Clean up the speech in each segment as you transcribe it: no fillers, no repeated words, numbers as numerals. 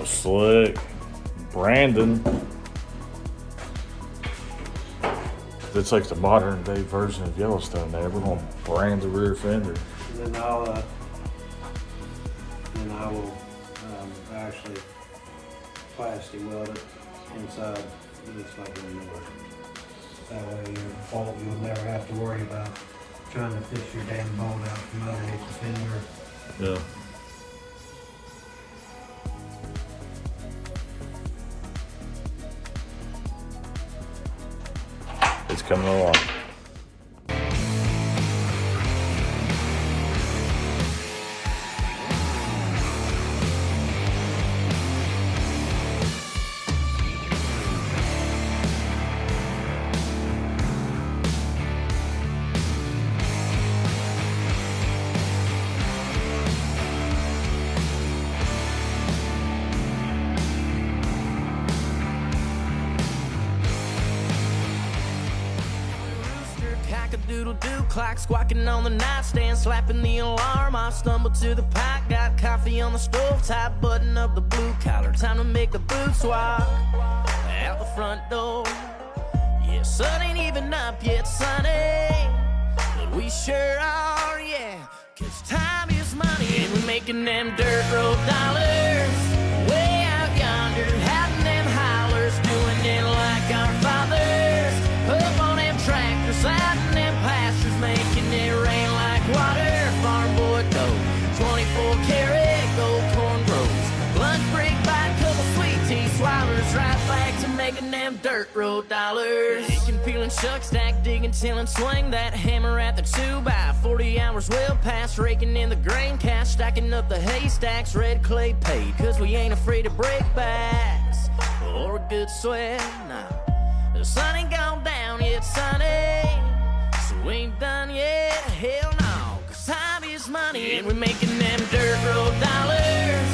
was slick. Brandon. It's like the modern day version of Yellowstone there. We're gonna brand the rear fender. And then I will actually plastic weld it inside. It's like a new one. That way you'll never have to worry about trying to fish your damn bolt out from underneath the fender. Yeah. It's coming along. Doodle-doo, clock squawking on the nightstand, slapping the alarm. I stumbled to the pot, got coffee on the stove, top button of the blue collar. Time to make the boot swap out the front door. Yeah, sun ain't even up yet, sunny, but we sure are, yeah. 'Cause time is money, and we're making them dirt road dollars. Way out yonder, having them hollers, doing it like our fathers. Up on them tractors, out in them pastures, making it rain like water. Farm boy dough, 24 karat gold corn grows. Lunch break, bite, couple sweet tea swallowers, right back to making them dirt road dollars. Taking, peeling, shuck, stack, digging, tilling, swing that hammer at the 2x. 40 hours well past, raking in the grain cash, stacking up the haystacks, red clay paid. 'Cause we ain't afraid to break backs or a good sweat. Nah, the sun ain't gone down yet, sunny, so we ain't done yet, hell no. 'Cause time is money, and we're making them dirt road dollars.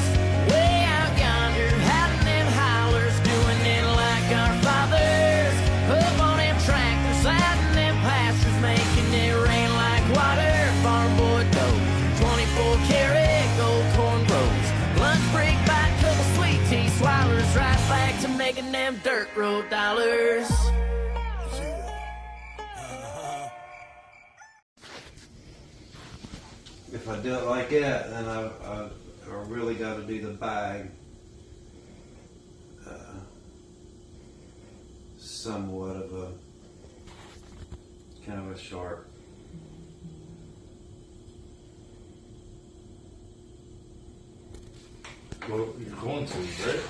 Way out yonder, having them hollers, doing it like our fathers. Up on them tractors, out in them pastures, making it rain like water. Farm boy dough, 24 karat gold corn grows. Lunch break, bite, couple sweet tea swallowers, right back to making them dirt road dollars. If I do it like that, then I really got to do the bag somewhat of a kind of a sharp. Well, you're going to, right?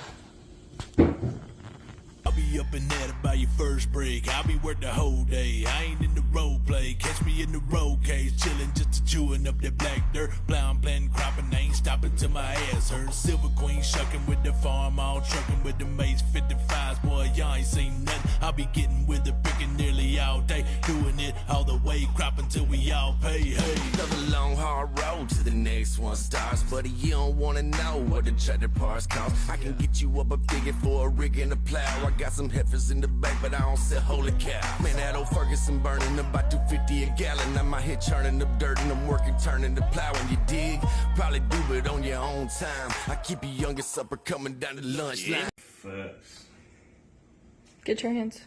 I'll be up and at about your first break. I'll be working the whole day. I ain't in the role play. Catch me in the road case, chillin' just a chewing up that black dirt. Blind, blend, cropping, I ain't stopping till my ass hurt. Silver Queen shucking with the farm, all trucking with the mates 55s. Boy, y'all ain't seen nothing. I'll be getting with the picking nearly all day, doing it all the way, cropping till we all pay. Hey, another long hard road to the next one starts, buddy. You don't wanna know what the tractor parts cost. I can get you up a figure for a rig and a plow. I got some heifers in the back, but I don't sell holy cow. Man, that old Ferguson burning about 250 a gallon. I'm out here churning up dirt and I'm working, turning the plow. And you dig? Probably do it on your own time. I keep your youngest supper coming down the lunch line. Facts. Get your hands.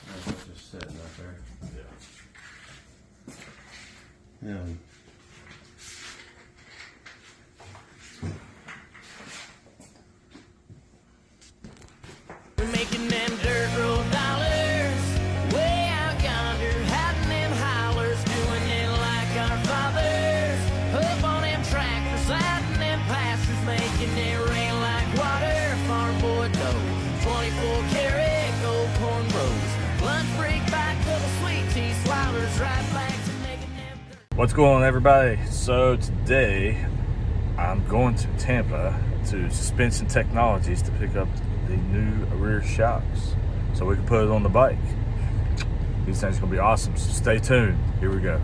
That's just sitting up there. Yeah. Yeah. We're making them dirt road dollars. Way out yonder, having them hollers, doing it like our fathers. Up on them tractors, out in them pastures, making it rain like water. Farm boy dough, 24 karat gold corn grows. Lunch break, bite, couple sweet tea swallowers, right back to making them dirt. What's going on, everybody? So today I'm going to Tampa to Suspension Technologies to pick up the new rear shocks so we can put it on the bike. These things are gonna be awesome, so stay tuned. Here we go.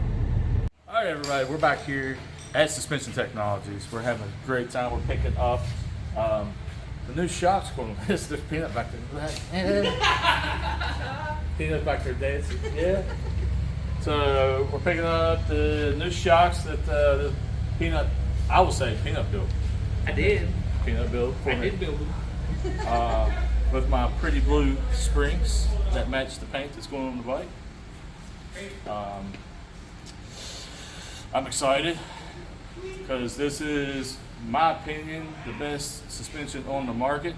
All right, everybody, we're back here at Suspension Technologies. We're having a great time. We're picking up the new shocks going on. There's Peanut back there. Peanut back there dancing. Yeah. So we're picking up the new shocks that the peanut. I would say peanut build. I did. Peanut build. I did build them. With my pretty blue springs that match the paint that's going on the bike. I'm excited because this is, in my opinion, the best suspension on the market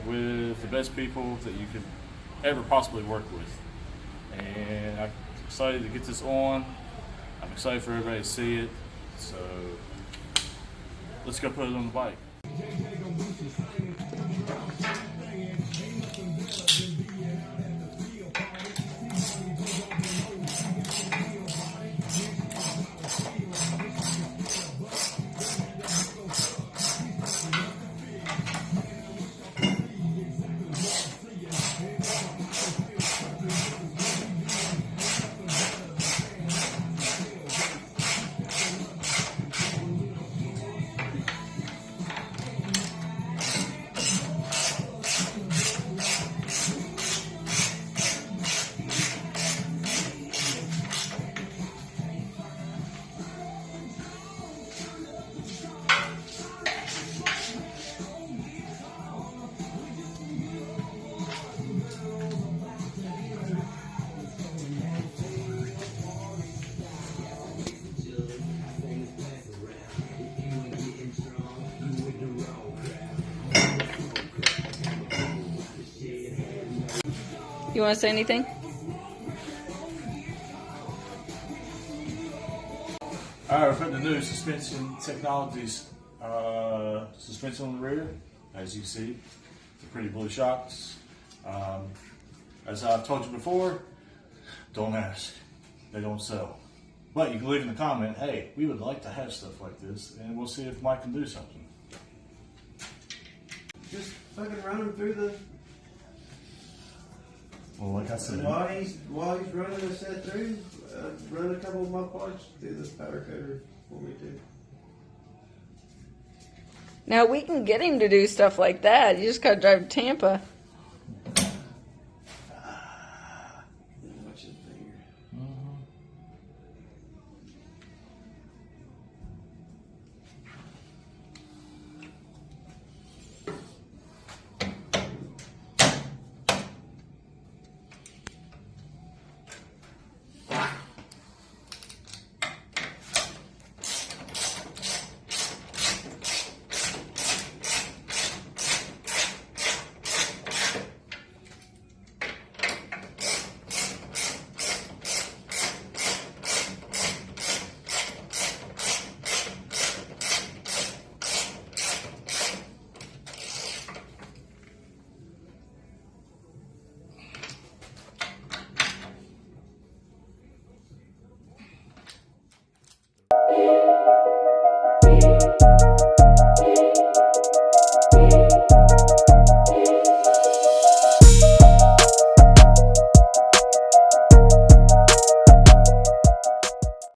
with the best people that you could ever possibly work with. And I'm excited to get this on. I'm excited for everybody to see it. So let's go put it on the bike. You want to say anything? All right, we're putting the new suspension technologies suspension on the rear. As you see, the pretty blue shocks. As I've told you before, don't ask. They don't sell. But you can leave in the comment, hey, we would like to have stuff like this, and we'll see if Mike can do something. Just fucking run them through the. Well, like I said, While he's running the set through, run a couple of my parts through this powder coater for me too. Now we can get him to do stuff like that. You just gotta drive to Tampa.